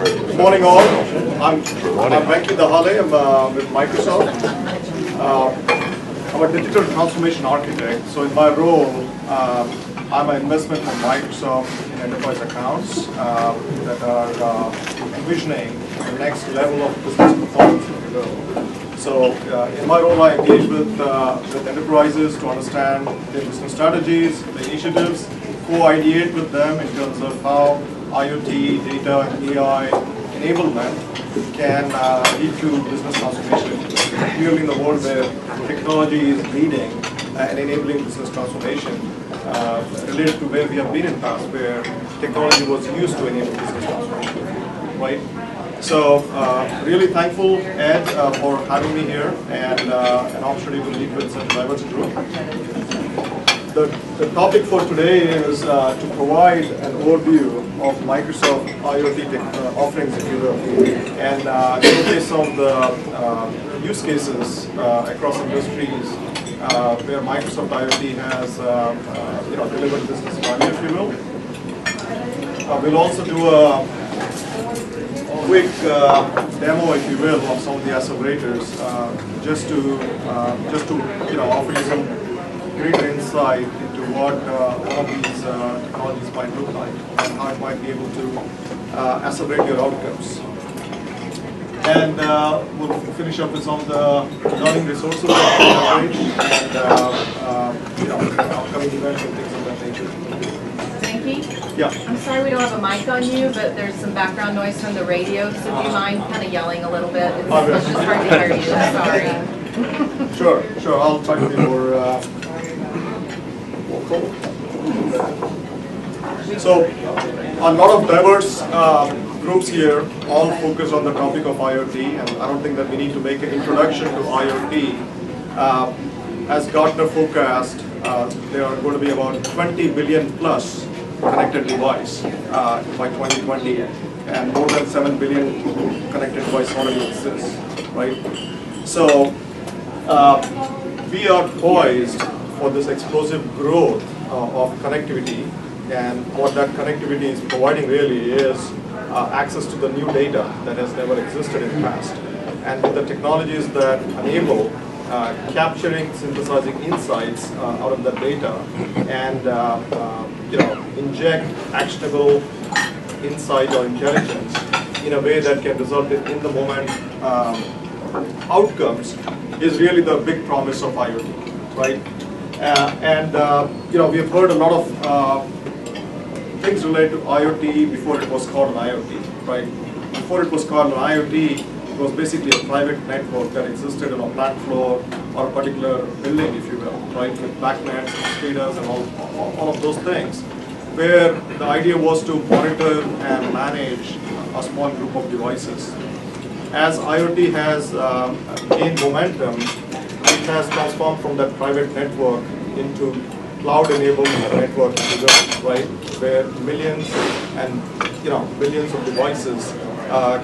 Good morning all. I'm Venky Dahale. I'm with Microsoft. I'm a digital transformation architect. So in my role, I'm an investment from Microsoft in enterprise accounts that are envisioning the next level of business performance, if you will. So in my role, I engage with enterprises to understand their business strategies, the initiatives, co-ideate with them in terms of how IoT, data, and AI enablement can lead to business transformation. Particularly in the world where technology is leading and enabling business transformation, related to where we have been in the past, where technology was used to enable business transformation, right? So, really thankful, Ed, for having me here and an opportunity to meet with such a diverse group. The topic for today is to provide an overview of Microsoft IoT offerings, if you will, and showcase some of the use cases across industries where Microsoft IoT has delivered business value, if you will. We'll also do a quick demo, if you will, of some of the accelerators, just to offer you some greater insight into what one of these technologies might look like and how it might be able to accelerate your outcomes. And we'll finish up with some of the learning resources that we leverage and upcoming events and things of that nature. Venky? Yeah. I'm sorry we don't have a mic on you, but there's some background noise from the radio, so do you mind kind of yelling a little bit? It's just hard to hear you, I'm sorry. Sure, I'll try to be more vocal. So, a lot of diverse groups here, all focused on the topic of IoT, and I don't think that we need to make an introduction to IoT. As Gartner forecast, there are going to be about 20 billion plus connected devices by 2020, and more than 7 billion connected devices already exist, right? So we are poised for this explosive growth of connectivity, and what that connectivity is providing really is access to the new data that has never existed in the past, and with the technologies that enable capturing, synthesizing insights out of that data, and inject actionable insight or intelligence in a way that can result in the moment outcomes is really the big promise of IoT, right? We have heard a lot of things related to IoT before it was called an IoT, right? Before it was called an IoT, it was basically a private network that existed on a plant floor or a particular building, if you will, right? With backnets and SCADAs and all of those things, where the idea was to monitor and manage a small group of devices. As IoT has gained momentum, it has transformed from that private network into cloud-enabled network, right? Where millions and billions of devices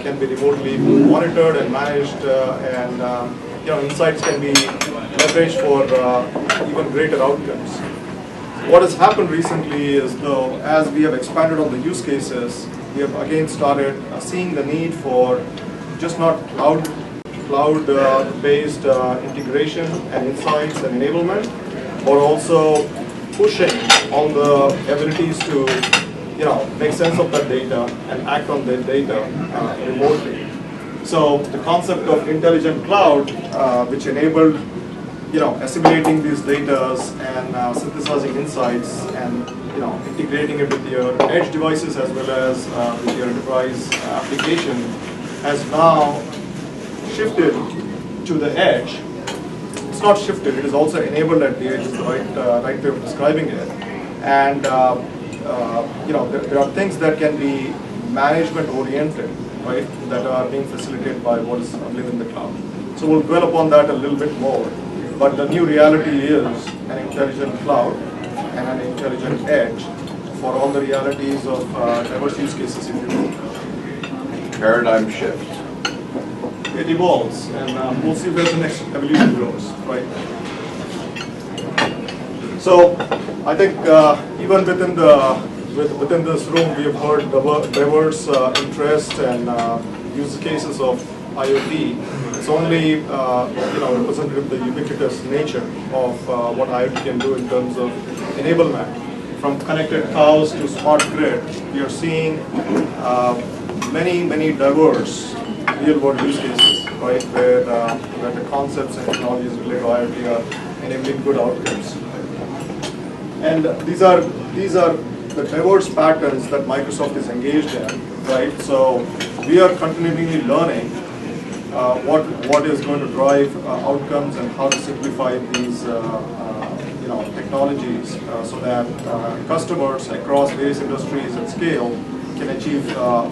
can be remotely monitored and managed, and insights can be leveraged for even greater outcomes. What has happened recently is, though, as we have expanded on the use cases, we have again started seeing the need for just not cloud-based integration and insights and enablement, but also pushing on the abilities to make sense of that data and act on that data remotely. So the concept of intelligent cloud, which enabled assimilating these data and synthesizing insights and integrating it with your edge devices as well as with your enterprise application, has now shifted to the edge. It's not shifted; it is also enabled at the edge. Is the right way of describing it. And there are things that can be management oriented, right? That are being facilitated by what is live in the cloud. So we'll dwell upon that a little bit more. But the new reality is an intelligent cloud and an intelligent edge for all the realities of diverse use cases, if you will. Paradigm shift. It evolves, and we'll see where the next evolution goes, right? So I think even within the within this room, we have heard diverse interest and use cases of IoT. It's only representative of the ubiquitous nature of what IoT can do in terms of enablement. From connected cows to smart grid, we are seeing many diverse real-world use cases, right, where the concepts and technologies related to IoT are enabling good outcomes. And these are the diverse patterns that Microsoft is engaged in, right? So we are continually learning what is going to drive outcomes and how to simplify these technologies so that customers across various industries at scale can achieve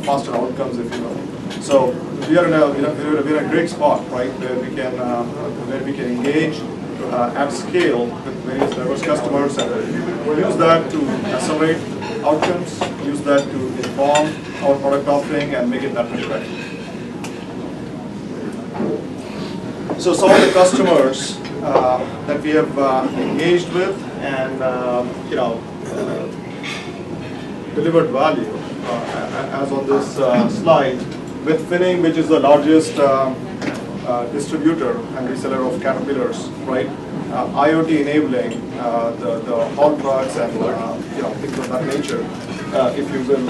faster outcomes, if you will. So we are in a great spot, right, where we can engage at scale with various diverse customers and use that to accelerate outcomes, use that to inform our product offering and make it that much better. So some of the customers that we have engaged with and delivered value, as on this slide, with Finning, which is the largest distributor and reseller of Caterpillars, right? IoT enabling the haul trucks and things of that nature, if you will.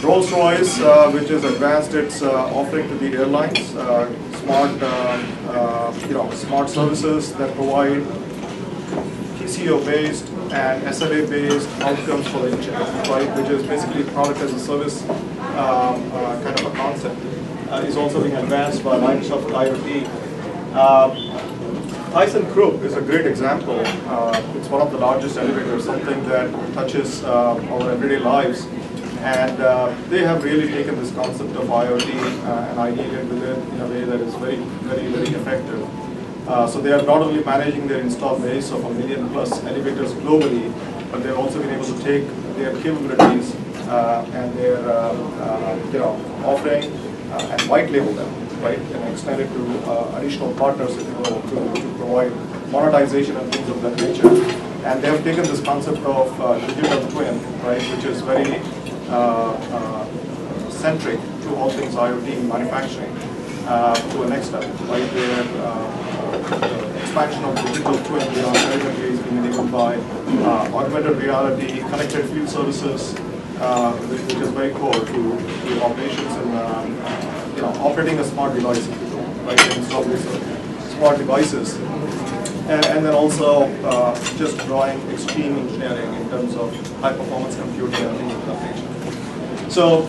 Rolls-Royce, which has advanced its offering to the airlines, smart services that provide TCO-based and SLA-based outcomes for the engine, right? Which is basically product as a service kind of a concept. Is also being advanced by Microsoft IoT. ThyssenKrupp is a great example. It's one of the largest elevators, something that touches our everyday lives. And they have really taken this concept of IoT and ideated with it in a way that is very effective. So they are not only managing their install base of 1 million plus elevators globally, but they've also been able to take their capabilities and their offering and white label them, right, and extend it to additional partners, if you will, to provide monetization and things of that nature. And they have taken this concept of digital twin, right, which is very centric to all things IoT manufacturing to a next level, right, where the expansion of digital twin beyond very is being enabled by augmented reality, connected field services, which is very core to operations and operating a smart device, if you will, right? Install these smart devices, and then also just drawing extreme engineering in terms of high performance computing and things of that nature. So,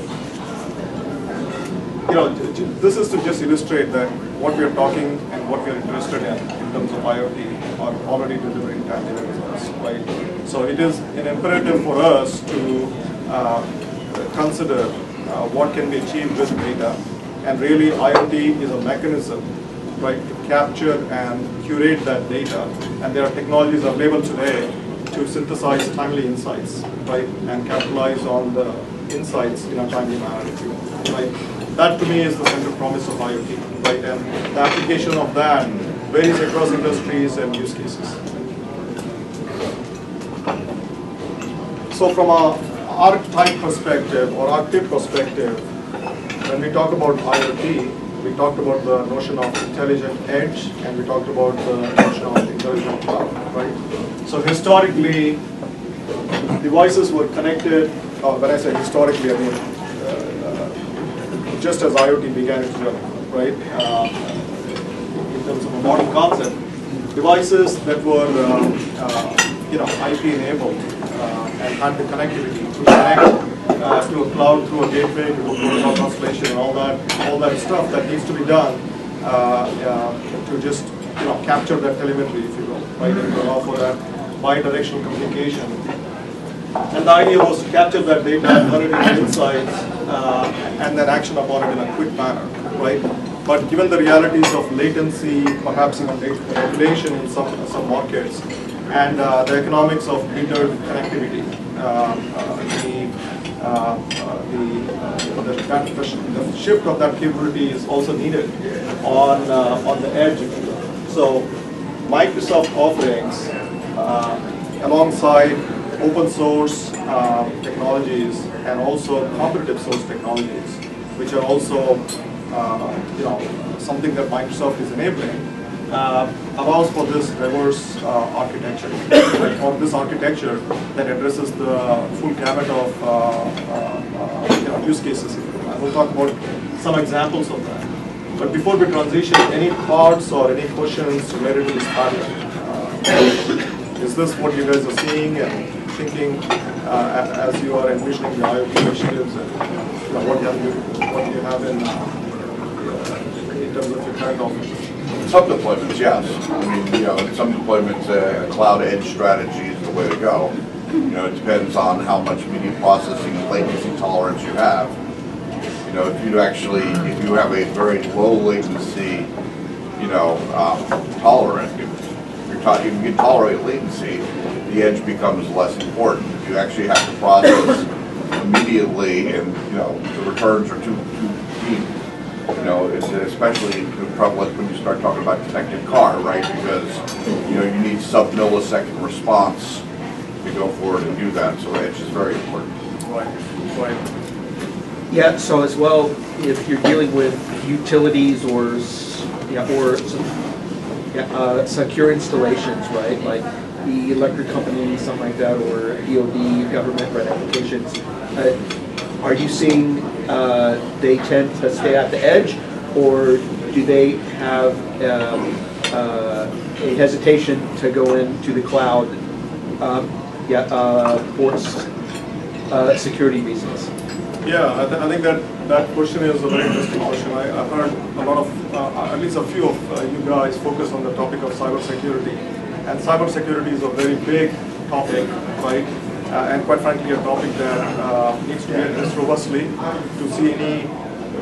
this is to just illustrate that what we are talking and what we are interested in terms of IoT are already delivering tangible results, right? So it is an imperative for us to consider what can be achieved with data, and really IoT is a mechanism, right, to capture and curate that data, and there are technologies available today to synthesize timely insights, right, and capitalize on the insights in a timely manner, if you will, right? That to me is the central promise of IoT, right, and the application of that varies across industries and use cases. So from a archetype perspective or archetype perspective, when we talk about IoT, we talked about the notion of intelligent edge, and we talked about the notion of intelligent cloud, right? So historically, devices were connected, when I say historically, I mean just as IoT began its journey, right? In terms of a modern concept, devices that were IP enabled and had the connectivity to connect to a cloud through a gateway, to a protocol translation, and all that stuff that needs to be done to just capture that telemetry, if you will, right, and to allow for that bi-directional communication. And the idea was to capture that data, turn it into insights, and then action upon it in a quick manner, right? But given the realities of latency, perhaps even regulation in some markets, and the economics of metered connectivity, the shift of that capability is also needed on the edge, if you will. So Microsoft offerings, alongside open source technologies and also competitive source technologies, which are also something that Microsoft is enabling, allows for this diverse architecture, or this architecture that addresses the full gamut of use cases. And we'll talk about some examples of that. But before we transition, any thoughts or any questions related to this pattern? Is this what you guys are seeing and thinking as you are envisioning the IoT initiatives and what you have in terms of your current office? Some deployments, yes. I mean, in some deployments, a cloud edge strategy is the way to go. It depends on how much media processing and latency tolerance you have. If you have a very low latency, tolerant, if you can tolerate latency, the edge becomes less important. If you actually have to process immediately and, the returns are too deep, it's especially prevalent when you start talking about connected car, right? Because, you need sub-millisecond response to go forward and do that, so edge is very important. Right. Yeah, so as well, if you're dealing with utilities or secure installations, right, like the electric company, something like that, or DoD, government-run applications, are you seeing they tend to stay at the edge, or do they have a hesitation to go into the cloud for security reasons? Yeah, I think that question is a very interesting question. I've heard a lot of, at least a few of you guys focus on the topic of cybersecurity. And cybersecurity is a very big topic, right? And quite frankly, a topic that needs to be addressed robustly to see any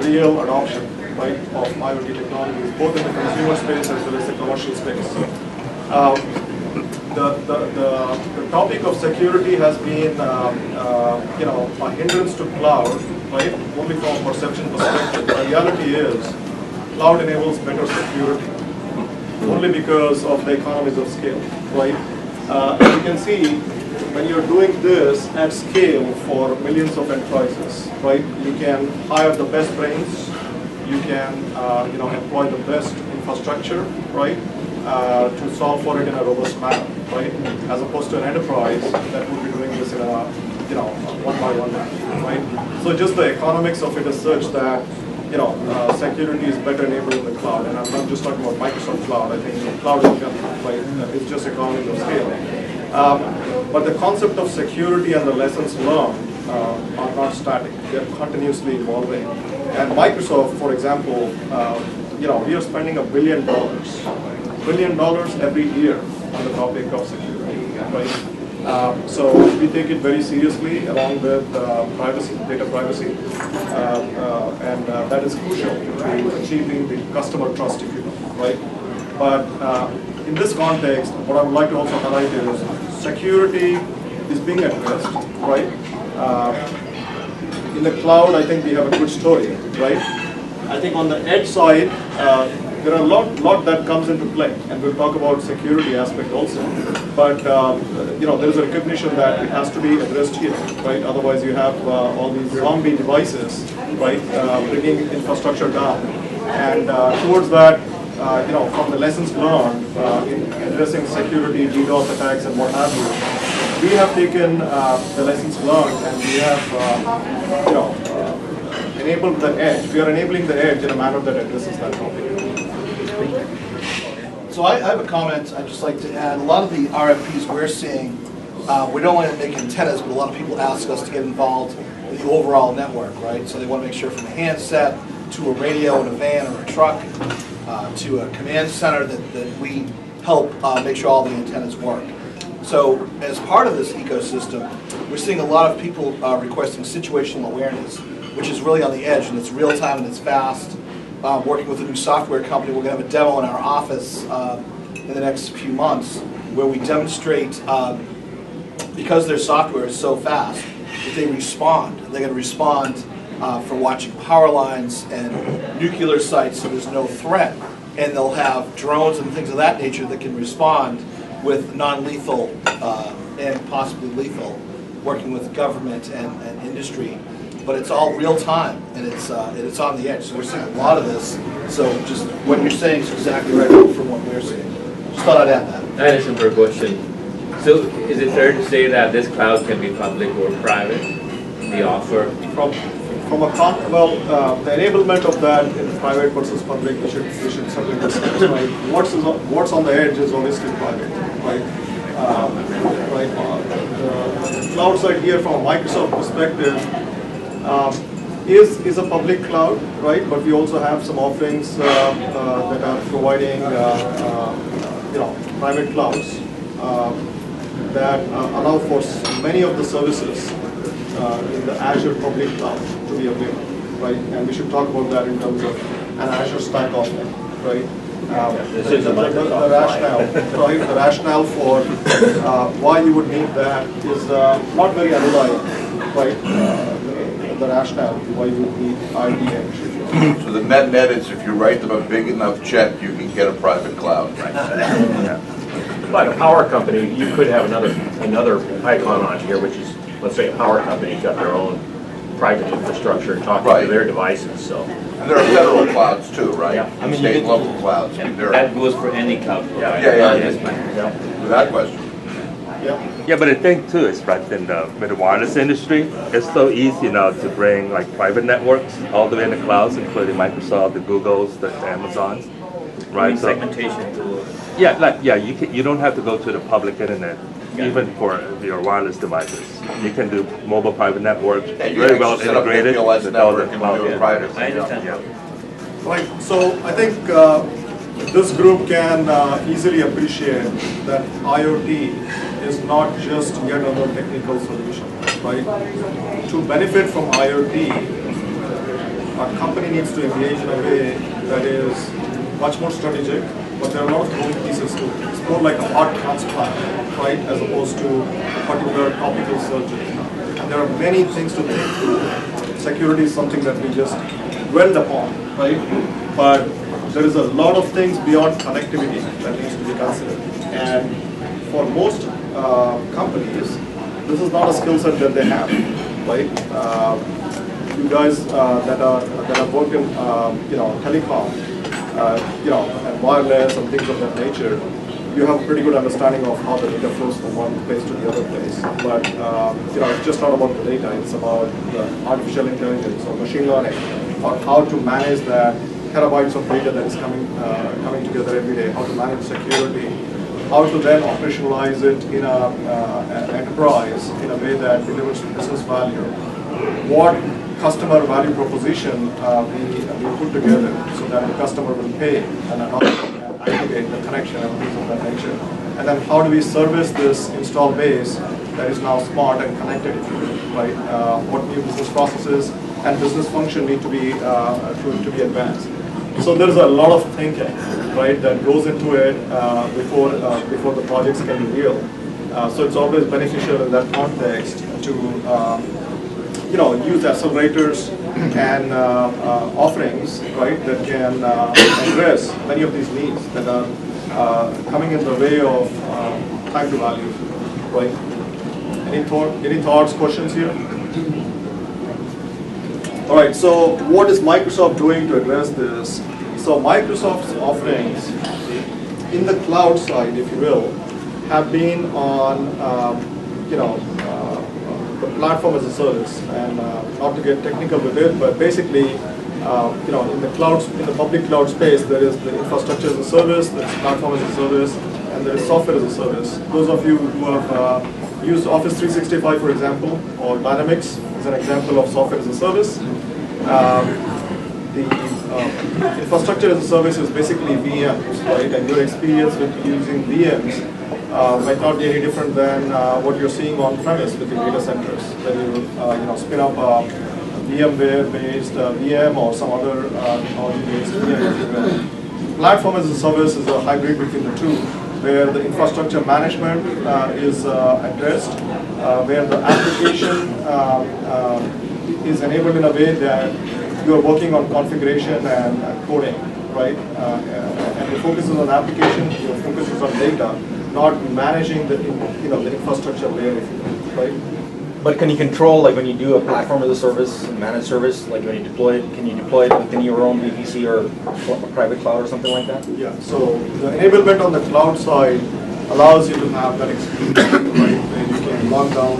real adoption, right, of IoT technologies, both in the consumer space as well as the commercial space. The topic of security has been, a hindrance to cloud, right? Only from a perception perspective. The reality is, cloud enables better security, only because of the economies of scale, right? As you can see, when you're doing this at scale for millions of enterprises, right? You can hire the best brains, you can, employ the best infrastructure, right? To solve for it in a robust manner, right? As opposed to an enterprise that would be doing this in a, one-by-one manner, right? So just the economics of it is such that, security is better enabled in the cloud. And I'm not just talking about Microsoft Cloud. I think cloud is it's just economies of scale. But the concept of security and the lessons learned are not static. They're continuously evolving. And Microsoft, for example, we are spending $1 billion every year on the topic of security, right? So we take it very seriously along with privacy, data privacy, and that is crucial to achieving the customer trust, if you will, right? But in this context, what I would like to also highlight is security is being addressed, right? In the cloud, I think we have a good story, right? I think on the edge side, there are a lot that comes into play, and we'll talk about security aspect also. But there is a recognition that it has to be addressed here, right? Otherwise, you have all these zombie devices, right, bringing infrastructure down. And towards that, from the lessons learned in addressing security, DDoS attacks, and what have you, we have taken the lessons learned, and we have, enabled the edge. We are enabling the edge in a manner that addresses that topic. So I have a comment I'd just like to add. A lot of the RFPs we're seeing, we don't want to make antennas, but a lot of people ask us to get involved in the overall network, right? So they want to make sure from a handset to a radio in a van or a truck to a command center that we help make sure all the antennas work. So as part of this ecosystem, we're seeing a lot of people requesting situational awareness, which is really on the edge, and it's real time and it's fast. Working with a new software company, we're going to have a demo in our office in the next few months where we demonstrate, because their software is so fast, that they respond. They're going to respond for watching power lines and nuclear sites so there's no threat. And they'll have drones and things of that nature that can respond with non-lethal and possibly lethal, working with government and industry. But it's all real time, and it's on the edge. So we're seeing a lot of this. So just what you're saying is exactly right from what we're seeing. Just thought I'd add that. I had a simple question. So is it fair to say that this cloud can be public or private? The offer? From a the enablement of that in private versus public, we should certainly discuss. Right? What's on the edge is obviously private, right? The cloud side here, from a Microsoft perspective, is a public cloud, right? But we also have some offerings that are providing, private clouds that allow for many of the services in the Azure public cloud to be available, right? And we should talk about that in terms of an Azure stack offering, right? The rationale for why you would need that is not very underlying, right? The rationale why you would need RDH. So the net is if you write them a big enough check, you can get a private cloud. Like a power company, you could have another icon on here, which is, let's say, a power company got their own private infrastructure talking to their devices. So, and there are federal clouds too, right? Yeah. I mean, state and local clouds. That goes for any cloud. Without question. Yeah, but the thing too is, right, with the wireless industry, it's so easy now to bring like private networks all the way in the clouds, including Microsoft, the Googles, the Amazons, right? So, Segmentation tools. you don't have to go to the public internet, even for your wireless devices. You can do mobile private networks, very well integrated with all the cloud. Private. I understand. Right. So I think this group can easily appreciate that IoT is not just yet another technical solution, right? To benefit from IoT, a company needs to engage in a way that is much more strategic, but there are a lot of moving pieces to it. It's more like a heart transplant, right, as opposed to a particular topical surgery. And there are many things to think through. Security is something that we just dwelled upon, right? But there is a lot of things beyond connectivity that needs to be considered. And for most companies, this is not a skill set that they have, right? You guys that have worked in telecom, and wireless and things of that nature, you have a pretty good understanding of how the data flows from one place to the other place. But it's just not about the data; it's about the artificial intelligence or machine learning, or how to manage that terabytes of data that is coming together every day. How to manage security. How to then operationalize it in an enterprise in a way that delivers business value. What customer value proposition we put together so that the customer will pay and aggregate the connection and things of that nature. And then how do we service this install base that is now smart and connected, if you will, right? What new business processes and business function need to be advanced. So there is a lot of thinking, right, that goes into it before the projects can be real. So it's always beneficial in that context to use accelerators and offerings, right, that can address many of these needs that are coming in the way of time to value, right? Any thoughts, questions here? All right, so what is Microsoft doing to address this? So Microsoft's offerings in the cloud side, if you will, have been on, the platform as a service, and not to get technical with it, but basically, in the clouds, in the public cloud space, there is the infrastructure as a service, there's platform as a service, and there is software as a service. Those of you who have used Office 365, for example, or Dynamics is an example of software as a service. The infrastructure as a service is basically VMs, right? And your experience with using VMs might not be any different than what you're seeing on premise with your data centers. When you spin up a VMware-based VM or some other technology-based VM. Platform as a service is a hybrid between the two, where the infrastructure management is addressed, where the application is enabled in a way that you are working on configuration and coding, right? And your focus is on application, your focus is on data, not managing the the infrastructure layer, if you will, right? But can you control, like when you do a platform as a service, managed service, like when you deploy it, can you deploy it within your own VPC or private cloud or something like that? Yeah, so the enablement on the cloud side allows you to have that experience, right, where you can lock down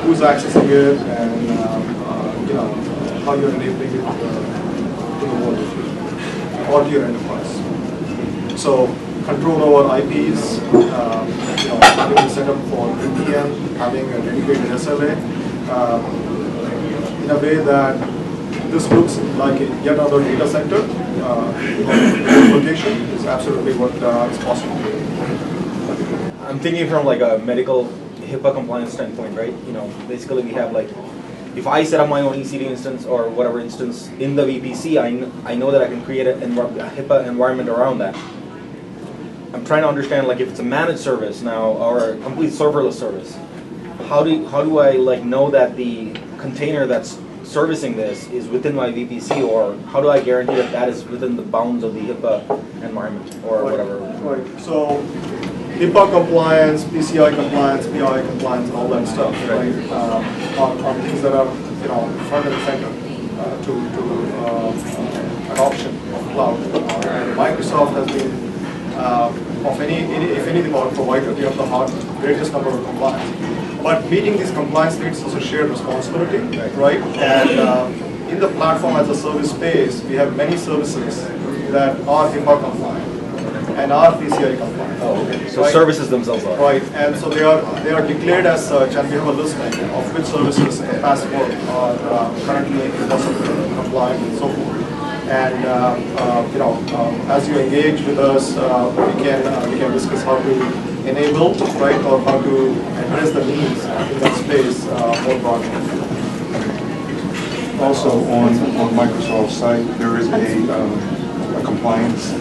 who's accessing it and how you're enabling it to the world or to your enterprise. So control over IPs, having a setup for VPN, having a dedicated SLA, in a way that this looks like yet another data center location is absolutely what is possible. I'm thinking from like a medical HIPAA compliance standpoint, right? Basically we have like, if I set up my own EC2 instance or whatever instance in the VPC, I know that I can create a HIPAA environment around that. I'm trying to understand, like, if it's a managed service now or a complete serverless service, how do I like know that the container that's servicing this is within my VPC, or how do I guarantee that that is within the bounds of the HIPAA environment or whatever? Right. So HIPAA compliance, PCI compliance, PI compliance, and all that stuff, right? Are things that are front and center to adoption of cloud. And Microsoft has been if anything, our provider, we have the greatest number of compliance. But meeting these compliance needs is a shared responsibility, right? And in the platform as a service space, we have many services that are HIPAA compliant and are PCI compliant. Oh, okay. So right? services themselves are. Right, and so they are declared as such, and we have a listing of which services in the past work are currently compliant and so forth. And as you engage with us, we can discuss how to enable, right, or how to address the needs in that space more broadly. Also on Microsoft's site, there is a compliance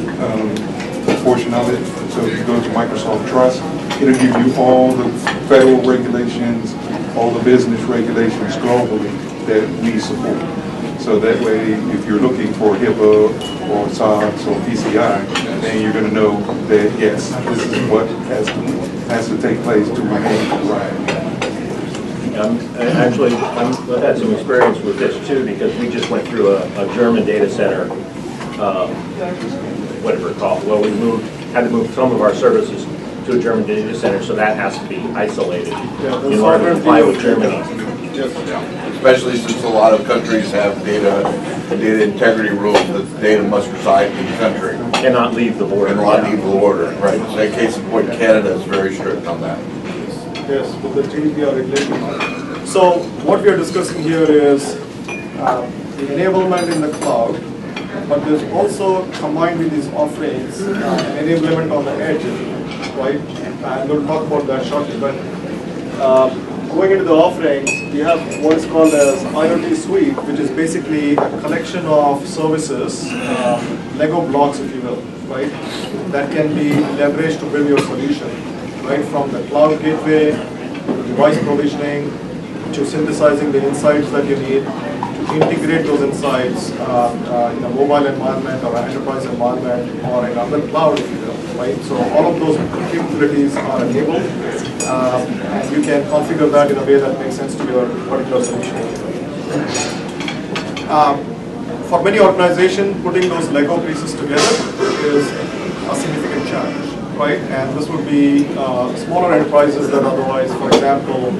portion of it. So if you go to Microsoft Trust, it'll give you all the federal regulations, all the business regulations globally that we support. So that way, if you're looking for HIPAA or SOX or PCI, then you're going to know that, yes, this is what has to take place to remain compliant. Actually, I've had some experience with this too, because we just went through a German data center, whatever it's called, well, we had to move some of our services to a German data center, so that has to be isolated in order to comply with Germany. Especially since a lot of countries have data integrity rules that the data must reside in the country. Cannot leave the border. Cannot leave the border, right. So in case in point, Canada is very strict on that. Yes, with the GDPR regulation. So what we are discussing here is the enablement in the cloud, but there's also combined with these offerings enablement on the edge, right? And we'll talk about that shortly. But going into the offerings, we have what is called as IoT Suite, which is basically a collection of services, Lego blocks, if you will, right? That can be leveraged to build your solution, right? From the cloud gateway, to device provisioning, to synthesizing the insights that you need, to integrate those insights in a mobile environment or an enterprise environment or in another cloud, if you will, right? So all of those capabilities are enabled. And you can configure that in a way that makes sense to your particular solution. For many organizations, putting those Lego pieces together is a significant challenge, right? And this would be smaller enterprises that otherwise, for example,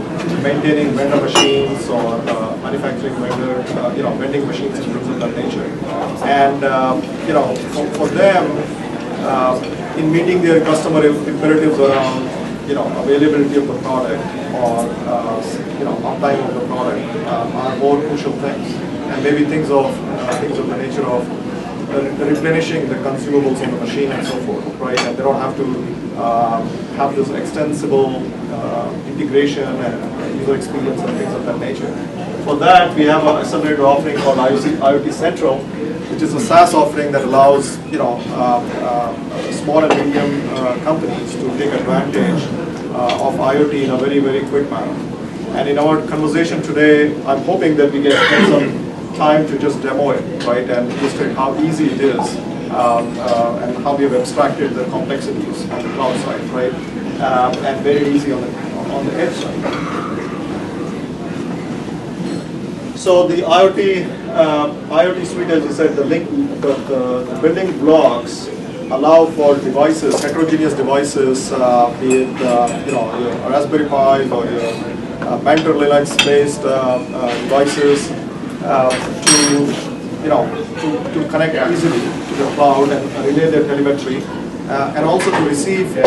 maintaining vendor machines or manufacturing vending machines and things of that nature. And for them, in meeting their customer imperatives around availability of the product or uptime of the product are more crucial things, and maybe things of the nature of replenishing the consumables on the machine and so forth, right? And they don't have to have this extensible integration and user experience and things of that nature. For that, we have an accelerator offering called Iot Central, which is a SaaS offering that allows small and medium companies to take advantage of IoT in a very, very quick manner. And in our conversation today, I'm hoping that we can spend some time to just demo it, right, and illustrate how easy it is and how we have abstracted the complexities on the cloud side, right. and very easy on the edge side. So the IoT suite, as you said, the building blocks allow for devices, heterogeneous devices, be it your Raspberry Pi or your Mentor Linux-based devices, to connect easily to the cloud and relay their telemetry, and also to receive the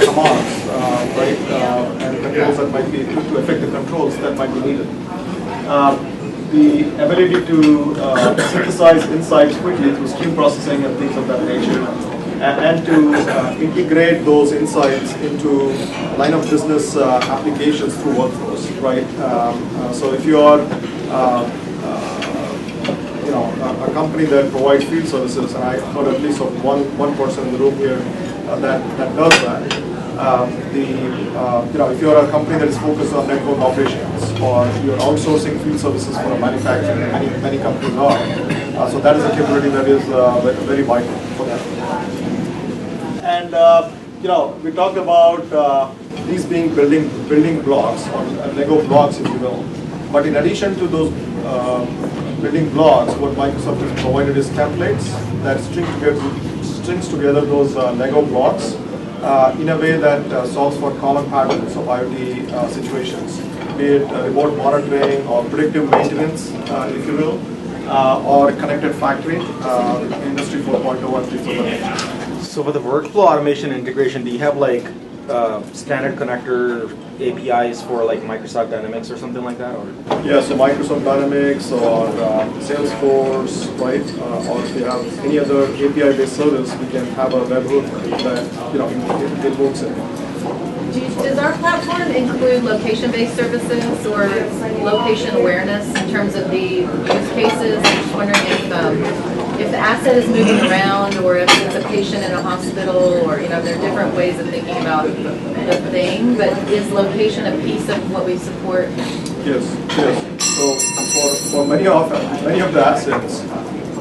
commands, right, and controls that might be to affect the controls that might be needed. The ability to synthesize insights quickly through stream processing and things of that nature, and to integrate those insights into line of business applications through workflows, right? So if you are a company that provides field services, and I heard at least of one person in the room here that does that. If you are a company that is focused on network operations, or you're outsourcing field services for a manufacturer, many companies are. So that is a capability that is very vital for them. And we talked about these being building blocks, or Lego blocks, if you will. But in addition to those building blocks, what Microsoft has provided is templates that strings together those Lego blocks in a way that solves for common patterns of IoT situations, be it remote monitoring or predictive maintenance, if you will, or connected factory, Industry 4.0 and things of that nature. So for the workflow automation integration, do you have like standard connector APIs for like Microsoft Dynamics or something like that? Or? Yeah, so Microsoft Dynamics or Salesforce, right? Or if you have any other API-based service, we can have a webhook that it works in. Does our platform include location-based services or location awareness in terms of the use cases? I'm just wondering if the asset is moving around, or if it's a patient in a hospital, or there are different ways of thinking about the thing. But is location a piece of what we support? Yes. So for many of the assets,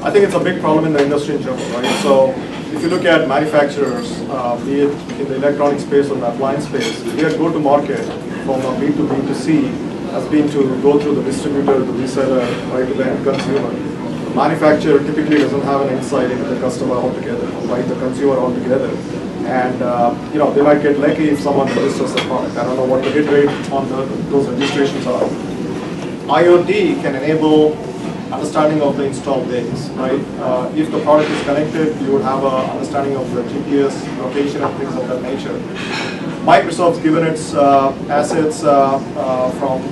I think it's a big problem in the industry in general, right? So if you look at manufacturers, be it in the electronic space or the appliance space, their go-to-market from a B to B to C has been to go through the distributor, the reseller, right, to the end consumer. The manufacturer typically doesn't have an insight into the customer altogether, right, the consumer altogether. And they might get lucky if someone registers the product. I don't know what the hit rate on those registrations are. IoT can enable understanding of the installed base, right? If the product is connected, you would have an understanding of the GPS location and things of that nature. Microsoft's given its assets from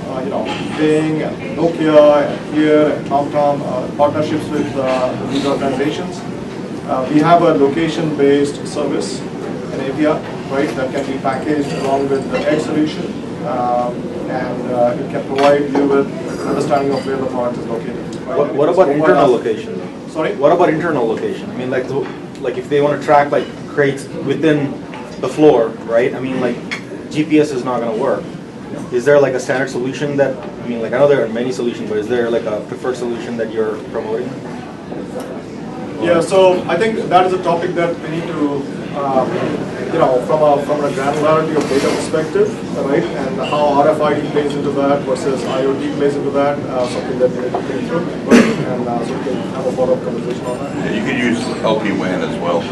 Bing and Nokia and Here and TomTom, partnerships with these organizations. We have a location-based service, an API, right, that can be packaged along with the Edge solution, and it can provide you with understanding of where the product is located. Right? What about internal location? Sorry? What about internal location? I mean, like if they want to track like crates within the floor, right? I mean, like GPS is not going to work. Is there like a standard solution that, I mean, like I know there are many solutions, but is there like a preferred solution that you're promoting? Yeah, so I think that is a topic that we need to, from a granularity of data perspective, right, and how RFID plays into that versus IoT plays into that, something that we need to think through, right, and so we can have a follow-up conversation on that. Yeah, you could use LP-WAN as well.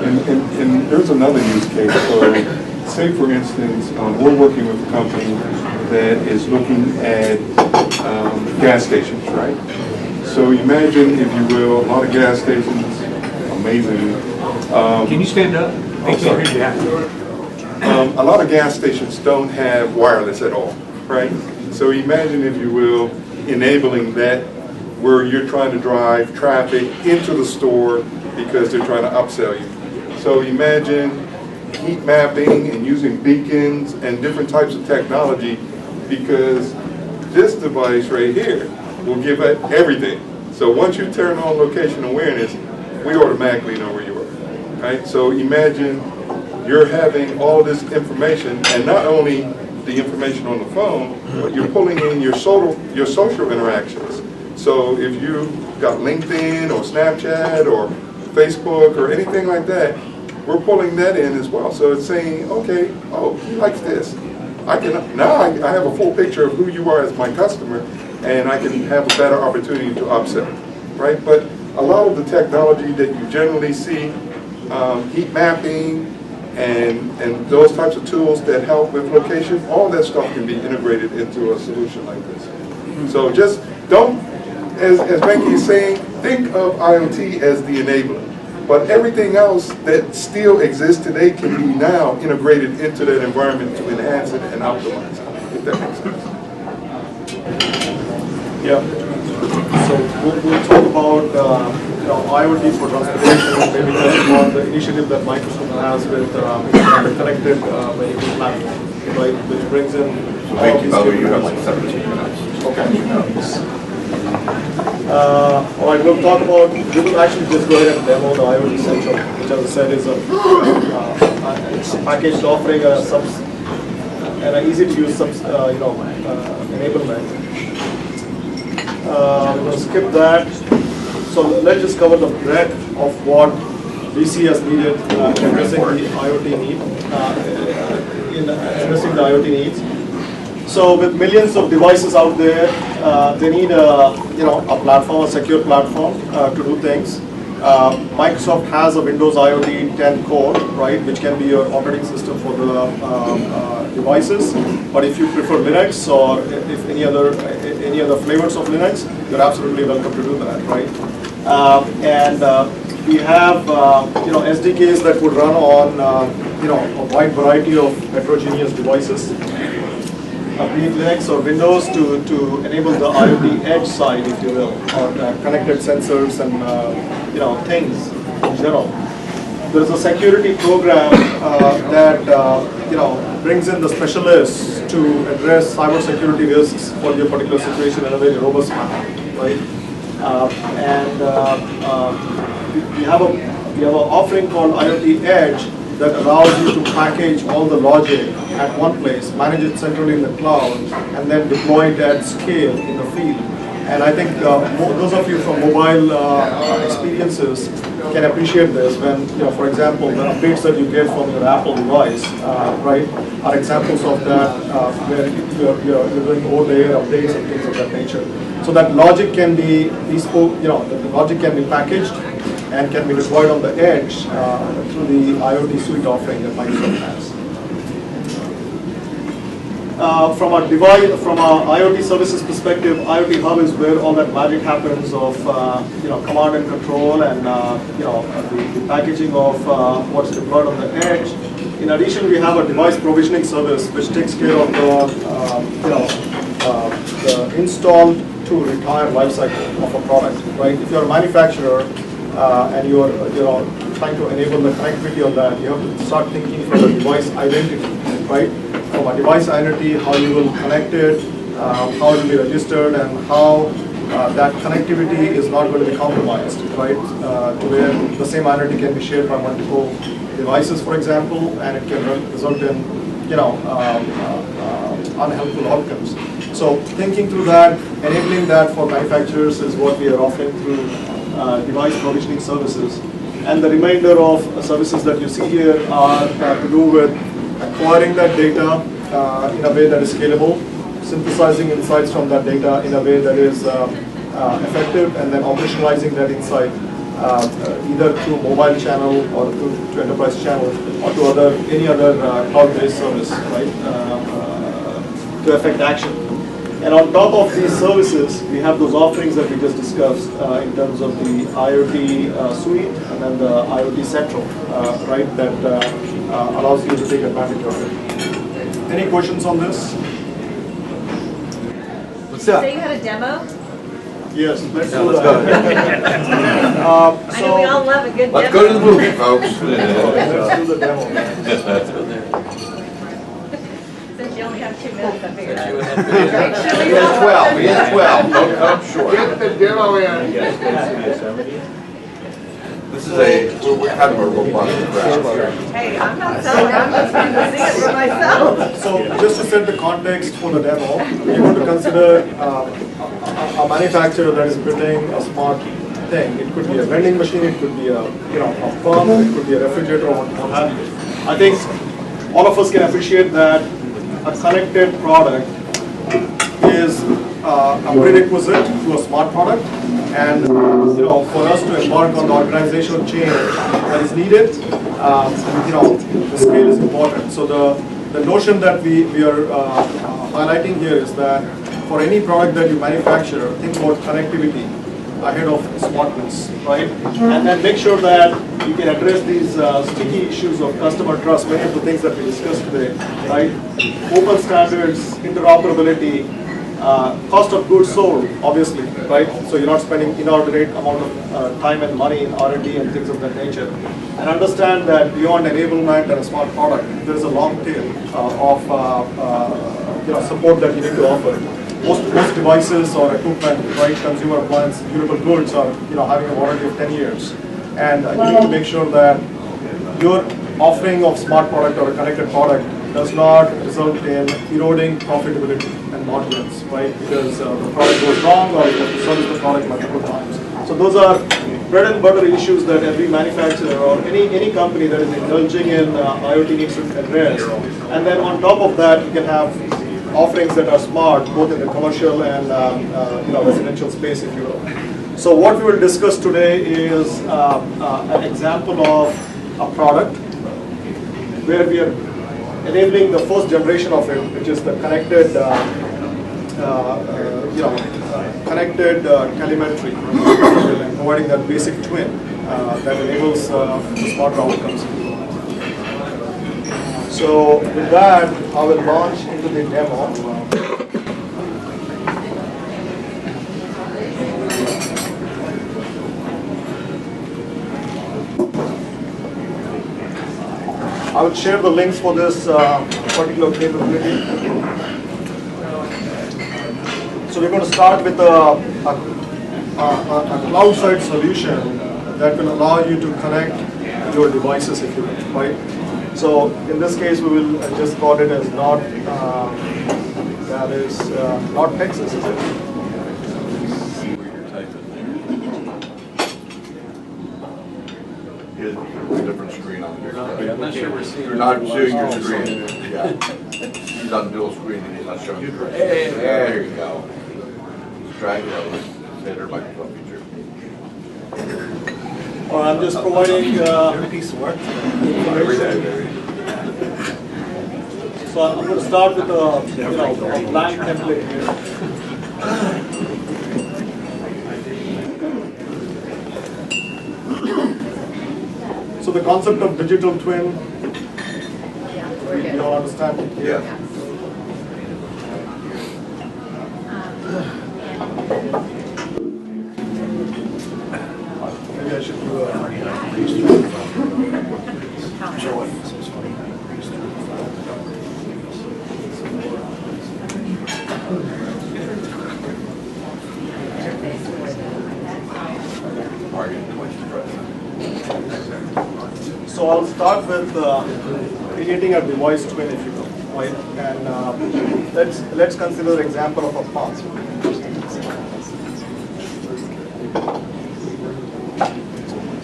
And there's another use case. So, say for instance, we're working with a company that is looking at gas stations, right? So imagine, if you will, a lot of gas stations, amazing. Can you stand up? I'm sorry. A lot of gas stations don't have wireless at all, right? So imagine, if you will, enabling that where you're trying to drive traffic into the store because they're trying to upsell you. So imagine heat mapping and using beacons and different types of technology, because this device right here will give it everything. So once you turn on location awareness, we automatically know where you are, right? So imagine you're having all this information, and not only the information on the phone, but you're pulling in your social interactions. So if you got LinkedIn or Snapchat or Facebook or anything like that, we're pulling that in as well. So it's saying, okay, oh, he likes this. I have a full picture of who you are as my customer, and I can have a better opportunity to upsell, right? But a lot of the technology that you generally see, heat mapping, and those types of tools that help with location, all that stuff can be integrated into a solution like this. So just don't, as Venky is saying, think of IoT as the enabler. But everything else that still exists today can be now integrated into that environment to enhance it and optimize it, if that makes sense. Yeah. So we'll talk about IoT for transportation, maybe touch upon the initiative that Microsoft has with the connected vehicle platform, right, which brings in all these Venky, you have like capabilities. 17 minutes. Okay. All right, we will actually just go ahead and demo the Iot Central, which, as I said, is it's a packaged offering, and an easy to use enablement. We're going to skip that. So let's just cover the breadth of what we see as needed in addressing the IoT need, addressing the IoT needs. So with millions of devices out there, they need a platform, a secure platform to do things. Microsoft has a Windows IoT 10 core, right, which can be your operating system for the devices. But if you prefer Linux or if any other flavors of Linux, you're absolutely welcome to do that, right? We have SDKs that would run on a wide variety of heterogeneous devices. Be it Linux or Windows to enable the IoT edge side, if you will, or connected sensors and things in general. There is a security program that brings in the specialists to address cybersecurity risks for your particular situation in a very robust manner, right? We have an offering called IoT Edge that allows you to package all the logic at one place, manage it centrally in the cloud, and then deploy it at scale in the field. And I think those of you from mobile experiences can appreciate this when, for example, the updates that you get from your Apple device, right, are examples of that where you're doing over-the-air updates and things of that nature. So that logic can be bespoke, the logic can be packaged and can be deployed on the edge through the IoT suite offering that Microsoft has. From a IoT services perspective, IoT Hub is where all that magic happens of command and control and the packaging of what's deployed on the edge. In addition, we have a device provisioning service which takes care of the install to retire lifecycle of a product. Right? If you're a manufacturer and you're trying to enable the connectivity of that, you have to start thinking from the device identity, right? From a device identity, how you will connect it, how it will be registered, and how that connectivity is not going to be compromised, right? To where the same identity can be shared by multiple devices, for example, and it can result in unhelpful outcomes. So thinking through that, enabling that for manufacturers is what we are offering through device provisioning services. And the remainder of services that you see here are to do with acquiring that data in a way that is scalable, synthesizing insights from that data in a way that is effective, and then operationalizing that insight either through mobile channel or to enterprise channel or to any other cloud-based service, right, to affect action. And on top of these services, we have those offerings that we just discussed in terms of the IoT suite and then the IoT Central, right, that allows you to take advantage of it. Any questions on this? What's up? So you had a demo? Yes, let's do that. I know we all love a good demo. Let's go to the movie, folks. Let's do the demo. Since you only have 2 minutes, I figured out. He has 12, he has 12, don't come short. Get the demo in. This is we're kind of a robust crowd. Hey, I'm not selling, I'm just going to see it for myself. So just to set the context for the demo, we want to consider a manufacturer that is building a smart thing. It could be a vending machine, it could be a a pump, it could be a refrigerator, or what have you. I think all of us can appreciate that a connected product is a prerequisite to a smart product, and for us to embark on the organizational change that is needed, the scale is important. So the notion that we are highlighting here is that for any product that you manufacture, think about connectivity ahead of smartness, right? And then make sure that you can address these sticky issues of customer trust, many of the things that we discussed today, right? Open standards, interoperability, cost of goods sold, obviously, right? So you're not spending inordinate amount of time and money in R&D and things of that nature. And understand that beyond enablement and a smart product, there is a long tail of support that you need to offer. Most devices or equipment, right, consumer appliance, durable goods are having a warranty of 10 years. And you need to make sure that your offering of smart product or a connected product does not result in eroding profitability and margins, right? Because the product goes wrong or you have to service the product multiple times. So those are bread and butter issues that every manufacturer or any company that is indulging in IoT needs to address. And then on top of that, you can have offerings that are smart, both in the commercial and residential space, if you will. So what we will discuss today is an example of a product where we are enabling the first generation of it, which is the connected, connected telemetry, and providing that basic twin that enables the smart outcomes. So with that, I will launch into the demo. I will share the links for this particular capability. So we're going to start with a cloud-side solution that will allow you to connect your devices, if you will, right? So in this case, we will just call it as not Texas, is it? Different screen on your screen. I'm not sure we're seeing. You're not seeing your screen. Yeah. He's on dual screen and he's not showing you. There you go. Just drag it over. Standard Microsoft feature. Or I'm just providing A piece of work. information. So I'm going to start with a blank template here. So the concept of digital twin, you all understand? Yeah. Maybe I should do a So I'll start with creating a device twin, if you will, right? And let's consider an example of a pump.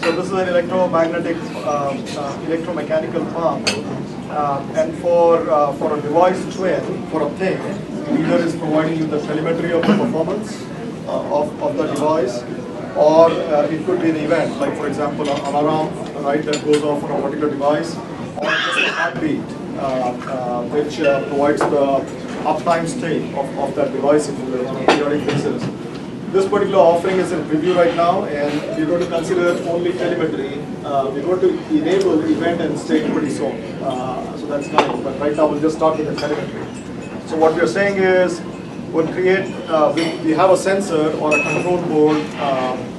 So this is an electromechanical pump, and for a device twin, for a thing, either is providing you the telemetry of the performance of the device, or it could be an event, like for example, an alarm, right, that goes off on a particular device, or just a heartbeat, which provides the uptime state of that device, if you will, on a periodic basis. This particular offering is in preview right now, and we're going to consider only telemetry. We're going to enable event and state pretty soon, so that's nice. But right now, we'll just start with the telemetry. So what we're saying is, we'll create, we have a sensor or a control board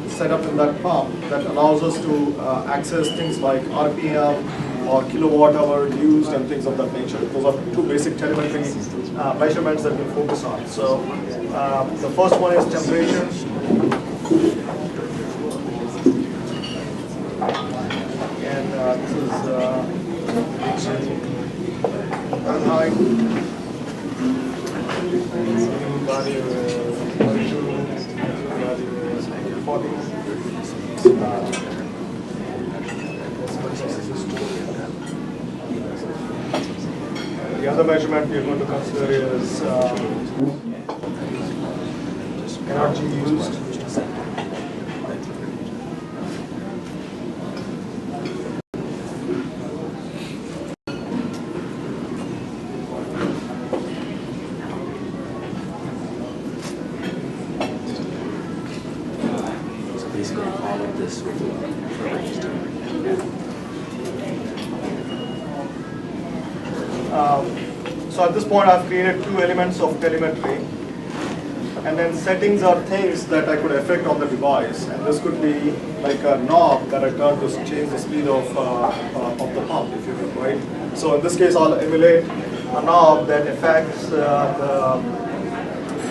set up in that pump that allows us to access things like RPM or kilowatt hour used and things of that nature. Those are two basic telemetry measurements that we'll focus on. So the first one is temperature. And this is Fahrenheit. Value is 42, value is The other measurement we are going to consider is energy used. So at this point, I've created two elements of telemetry, and then settings are things that I could affect on the device, and this could be like a knob that I turn to change the speed of the pump, if you will, right? So in this case, I'll emulate a knob that affects the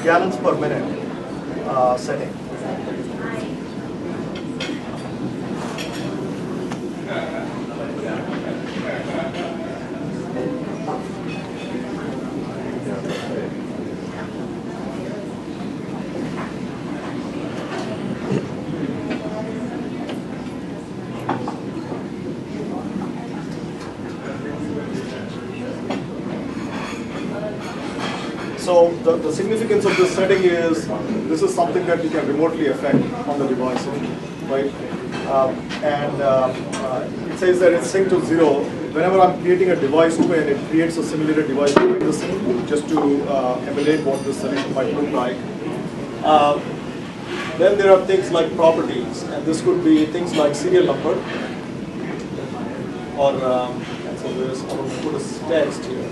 gallons per minute setting. So the significance of this setting is this is something that you can remotely affect on the device, right? It says that it's synced to 0. Whenever I'm creating a device when it creates a simulated device doing the same, just to emulate what this solution might look like. Then there are things like properties, and this could be things like serial number, or and so there's, I'm going to put a text here.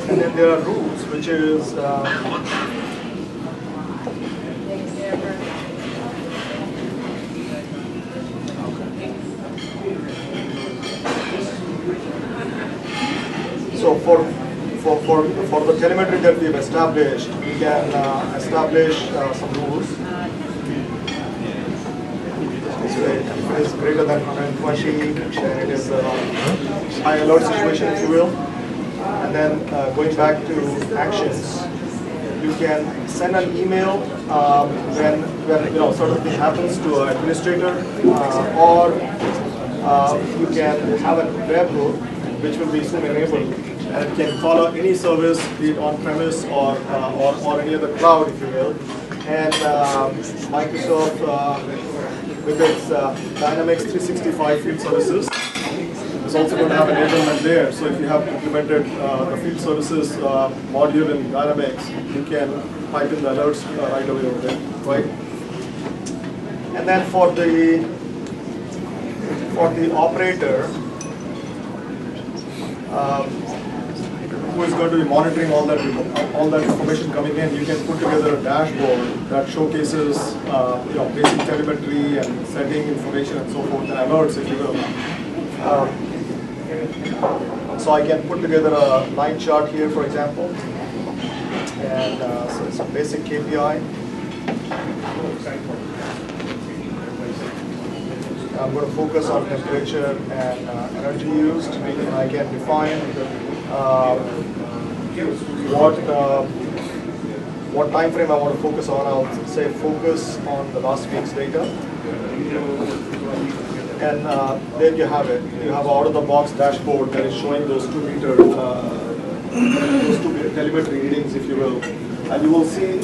And then there are rules, which is so for the telemetry that we've established, we can establish some rules. If it is greater than 120, then it is a high alert situation, if you will. And then going back to actions, you can send an email when certain thing happens to an administrator, or you can have a webhook which will be soon enabled, and it can follow any service, be it on-premise or any other cloud, if you will. And Microsoft, with its Dynamics 365 field services, is also going to have enablement there. So if you have implemented the field services module in Dynamics, you can type in the alerts right away over there, right? And then for the operator, who is going to be monitoring all that information coming in, you can put together a dashboard that showcases basic telemetry and setting information and so forth, and alerts, if you will. So I can put together a line chart here, for example, and so it's a basic KPI. I'm going to focus on temperature and energy used, and I can define what time frame I want to focus on. I'll say focus on the last week's data. And there you have it. You have an out-of-the-box dashboard that is showing those 2 meter telemetry readings, if you will. And you will see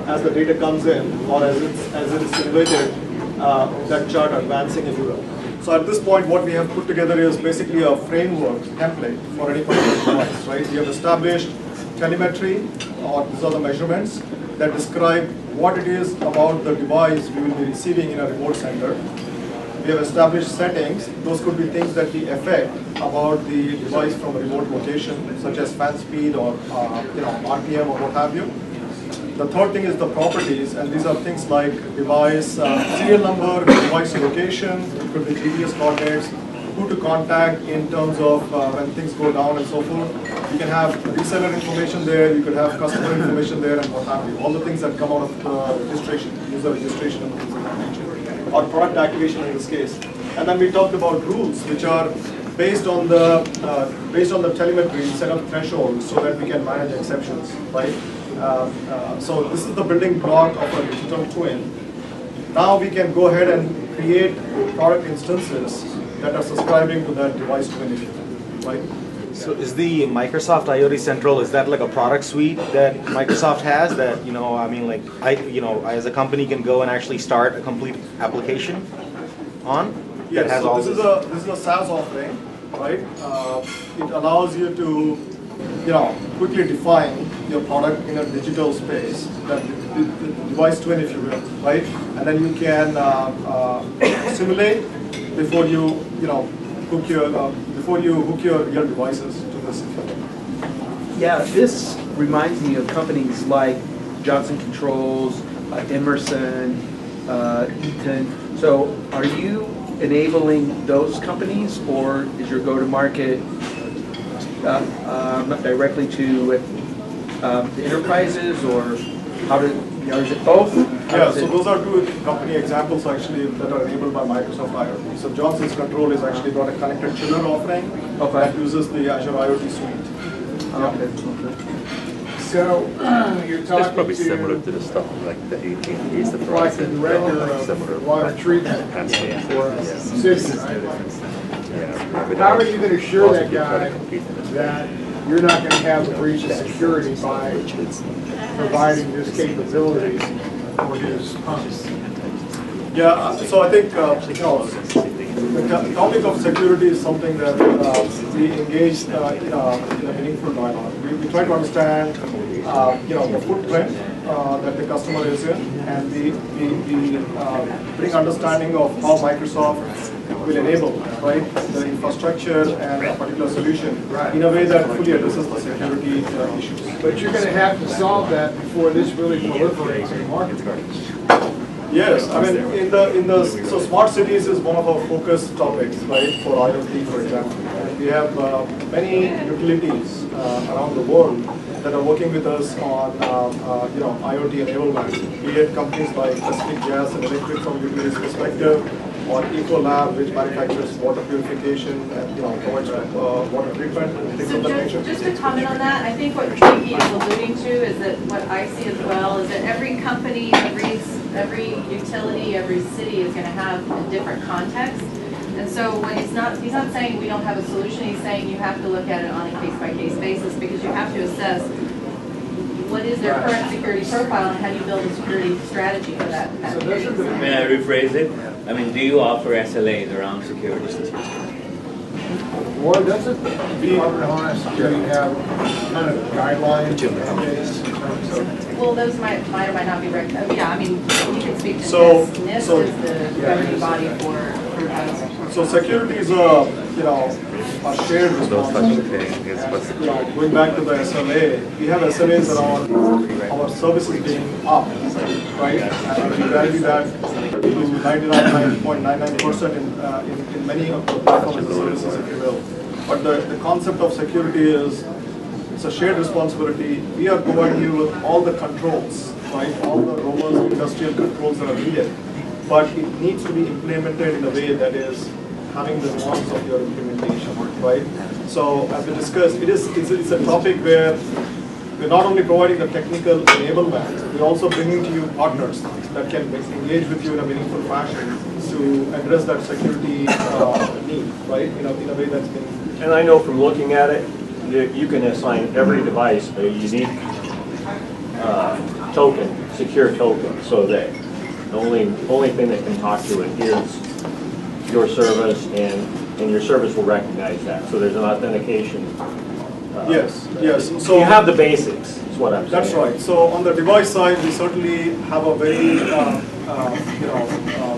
as the data comes in, or as it is simulated, that chart advancing, if you will. So at this point, what we have put together is basically a framework template for any particular device, right? We have established telemetry, or these are the measurements that describe what it is about the device we will be receiving in a remote center. We have established settings. Those could be things that we affect about the device from a remote location, such as fan speed or RPM or what have you. The third thing is the properties, and these are things like device serial number, device location, it could be GPS coordinates, who to contact in terms of when things go down and so forth. You can have reseller information there, you could have customer information there, and what have you. All the things that come out of registration, user registration and things of that nature, or product activation in this case. And then we talked about rules, which are based on the telemetry, set of thresholds so that we can manage exceptions, right? So this is the building block of a digital twin. Now we can go ahead and create product instances that are subscribing to that device twin, if you will, right? So is the Microsoft IoT Central, is that like a product suite that Microsoft has that, I mean, like I as a company can go and actually start a complete application on? Yes, so this is a SaaS offering, right? It allows you to, quickly define your product in a digital space, that the device twin, if you will, right? And then you can simulate before you, hook your real devices to this. Yeah, this reminds me of companies like Johnson Controls, Emerson, Eaton. So are you enabling those companies, or is your go-to-market directly to the enterprises, or how do, is it both? Yeah, so those are two company examples actually that are enabled by Microsoft IoT. So Johnson's Control is actually got a connected chiller offering that uses the Azure IoT suite. So you're talking It's probably similar to the stuff like the AT&T's, the like the Verizon, director similar. of water treatment for a city. Yeah. How are you going to assure that guy that you're not going to have a breach of security by providing this capabilities for his pumps? Yeah, so I think the topic of security is something that we engage in a meaningful dialogue. We try to understand the footprint that the customer is in, and we bring understanding of how Microsoft will enable, right, the infrastructure and a particular solution in a way that fully addresses the security issues. But you're going to have to solve that before this really proliferates in the market. Yes, I mean, so smart cities is one of our focus topics, right, for IoT, for example. And we have many utilities around the world that are working with us on, IoT enablement. Be it companies like Pacific Gas and Electric from utilities perspective, or Ecolab, which manufactures water purification and provides water treatment and things of that nature. Just to comment on that, I think what Venky is alluding to is that what I see as well is that every company, every utility, every city is going to have a different context. And so when he's not saying we don't have a solution, he's saying you have to look at it on a case-by-case basis, because you have to assess what is their current security profile and how do you build a security strategy for that. May I rephrase it? I mean, do you offer SLAs around security? Well, doesn't the Department of Homeland Security have kind of guidelines in place? Well, those might or might not be recommended. Yeah, I mean, you can speak to So- NIST. NIST so- is the governing body for those. So security is a shared responsibility. And, going back to the SLA, we have SLAs around our services being up, right? And we value that to 99.99% in many of the platform as a services, if you will. But the concept of security is it's a shared responsibility. We are providing you with all the controls, right? All the robust industrial controls that are needed. But it needs to be implemented in a way that is having the norms of your implementation, right? So as we discussed, it's a topic where we're not only providing the technical enablement, we're also bringing to you partners that can engage with you in a meaningful fashion to address that security need, right? In a way that's been. And I know from looking at it, that you can assign every device a unique token, secure token, so that the only thing that can talk to it is your service, and your service will recognize that. So there's an authentication. Yes. So you have the basics, is what I'm saying. That's right. So on the device side, we certainly have a very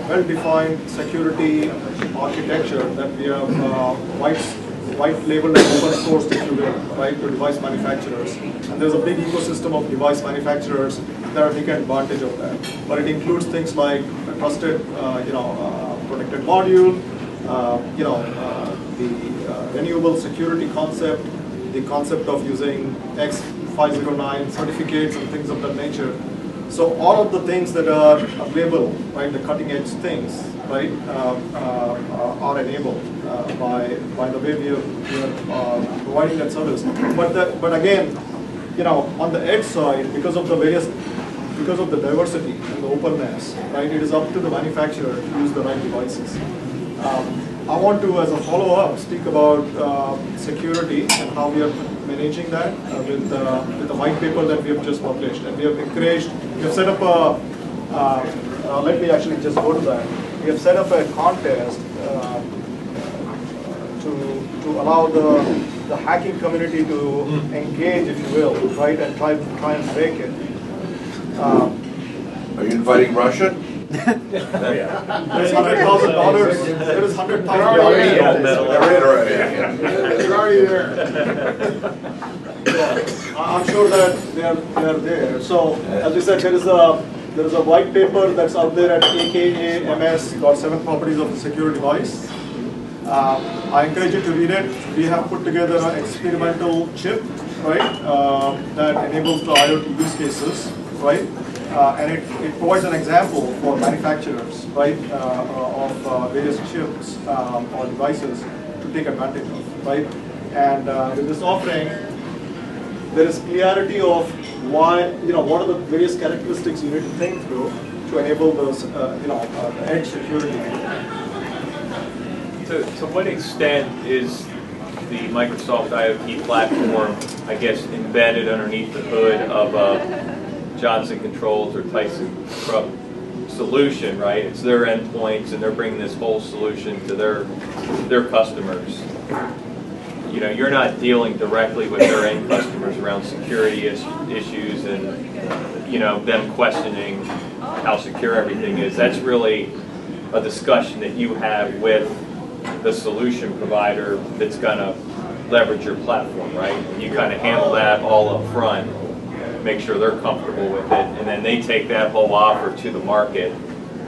well-defined security architecture that we have white labeled and open sourced, if you will, right, to device manufacturers. And there's a big ecosystem of device manufacturers that are taking advantage of that. But it includes things like a trusted, protected module, renewable security concept, the concept of using X509 certificates and things of that nature. So all of the things that are available, right, the cutting edge things, right, are enabled by the way we are providing that service. But again, on the edge side, because of the diversity and the openness, right, it is up to the manufacturer to use the right devices. I want to, as a follow-up, speak about security and how we are managing that with the white paper that we have just published. And we have set up let me actually just go to that. We have set up a contest to allow the hacking community to engage, if you will, right, and try and break it. Are you inviting Russia? There's $100,000. There is $100,000. They're already there. I'm sure that they are there. So, as we said, there is a white paper that's out there at AKAMS.7 properties of the secure device. I encourage you to read it. We have put together an experimental chip, right, that enables the IoT use cases, right, and it provides an example for manufacturers, right, of various chips or devices to take advantage of, right, and with this offering, there is clarity of why, what are the various characteristics you need to think through to enable those, the edge security. To what extent is the Microsoft IoT platform, I guess, embedded underneath the hood of a Johnson Controls or Tyson Krupp solution, right? It's their endpoints, and they're bringing this whole solution to their customers. You're not dealing directly with their end customers around security issues and, them questioning how secure everything is. That's really a discussion that you have with the solution provider that's going to leverage your platform, right? You kind of handle that all up front, make sure they're comfortable with it, and then they take that whole offer to the market,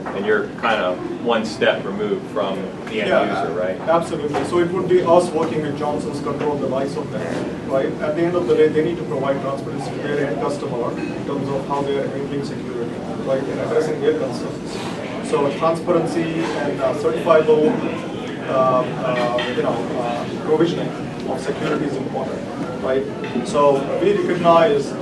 and you're kind of one step removed from the end user, right? Absolutely. So it would be us working with Johnson's Control device of them, right? At the end of the day, they need to provide transparency to their end customer in terms of how they are enabling security, right, and addressing their concerns. So transparency and certifiable, provisioning of security is important, right? So we recognize,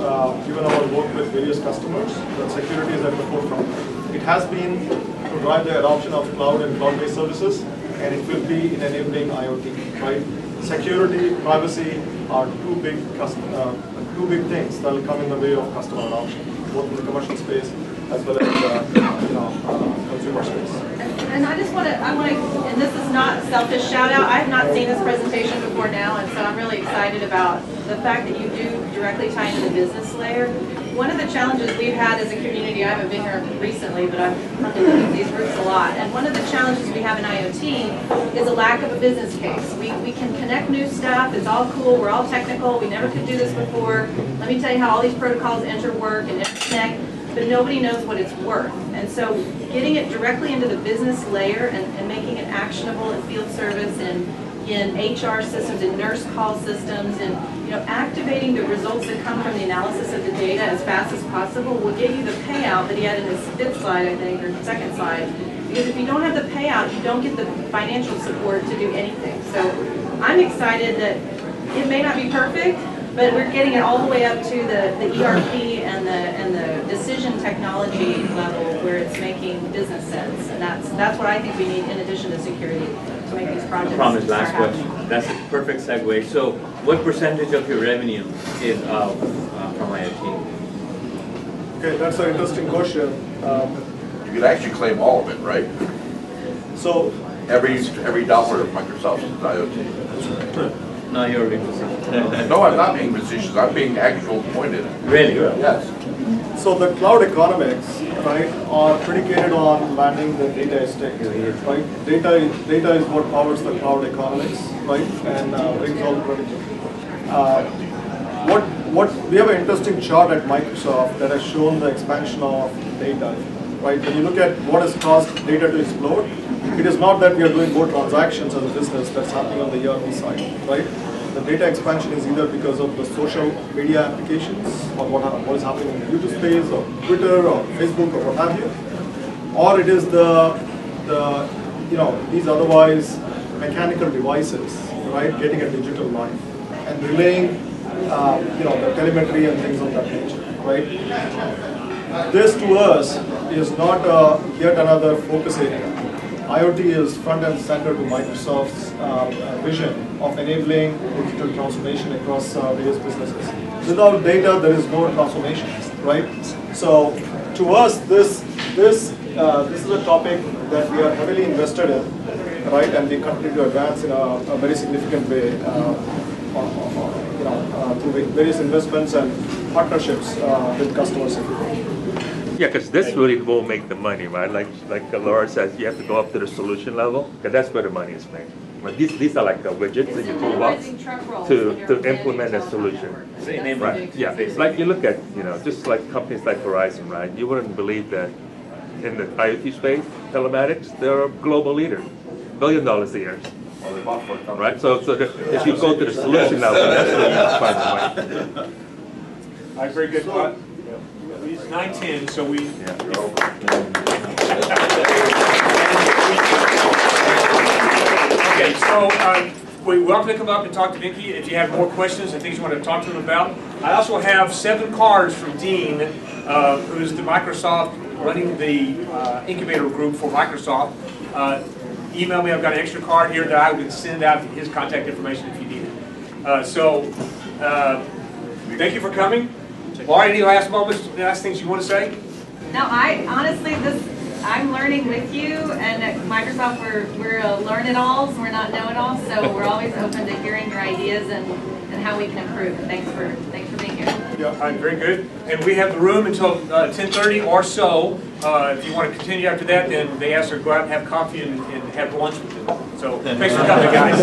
given our work with various customers, that security is at the forefront. It has been to drive the adoption of cloud and cloud-based services, and it will be in enabling IoT, right? Security, privacy are two big things that will come in the way of customer adoption, both in the commercial space as well as consumer space. And I just want to, and this is not a selfish shout out, I have not seen this presentation before now, and so I'm really excited about the fact that you do directly tie into the business layer. One of the challenges we've had as a community, I haven't been here recently, but I've come to look at these groups a lot, and one of the challenges we have in IoT is a lack of a business case. We can connect new stuff, it's all cool, we're all technical, we never could do this before. Let me tell you how all these protocols interwork and interconnect, but nobody knows what it's worth. And so getting it directly into the business layer and making it actionable in field service and in HR systems and nurse call systems and activating the results that come from the analysis of the data as fast as possible will get you the payout that he had in his fifth slide, I think, or second slide. Because if you don't have the payout, you don't get the financial support to do anything. So I'm excited that it may not be perfect, but we're getting it all the way up to the ERP and the decision technology level where it's making business sense. And that's what I think we need in addition to security to make these projects. I promise, last start question. happening. That's a perfect segue. So what percentage of your revenue is from IoT? Okay, that's an interesting question. You could actually claim all of it, right? So Every dollar of Microsoft's is IoT. No, you're being facetious. No, I'm not being facetious, I'm being actual pointed. Really? Yes. So the cloud economics, right, are predicated on landing the data estate, right? Data is what powers the cloud economics, right, and brings all the revenue. We have an interesting chart at Microsoft that has shown the expansion of data, right? When you look at what has caused data to explode, it is not that we are doing more transactions as a business that's happening on the ERP side, right? The data expansion is either because of the social media applications, or what is happening in the YouTube space, or Twitter, or Facebook, or what have you, or it is the these otherwise mechanical devices, right, getting a digital life and relaying the telemetry and things of that nature, right? This to us is not yet another focus area. IoT is front and center to Microsoft's vision of enabling digital transformation across various businesses. Without data, there is no transformation, right? So to us, this is a topic that we are heavily invested in, right? And we continue to advance in a very significant way, through various investments and partnerships with customers. Yeah, because this really will make the money, right? Like Laura says, you have to go up to the solution level, because that's where the money is made. But these are like the widgets in your toolbox to implement a solution. Right? Yeah, like you look at, just like companies like Verizon, right? You wouldn't believe that in the IoT space, telematics, they're a global leader, $1 billion a year. Right? So if you go to the solution level, that's where you find the money. All right, very good. It's 9:10, so we. Okay, so we welcome to come up and talk to Venky if you have more questions and things you want to talk to him about. I also have 7 cards from Dean, who's the Microsoft running the incubator group for Microsoft. Email me. I've got an extra card here that I would send out his contact information if you need it. Thank you for coming. Laura, any last moments, last things you want to say? No, I honestly, I'm learning with you, and at Microsoft we're learn-it-alls, we're not know-it-alls, so we're always open to hearing your ideas and how we can improve. Thanks for being here. Yeah, all right, very good. And we have the room until 10:30 or so. If you want to continue after that, then they ask her to go out and have coffee and have lunch with them. So thanks for coming, guys.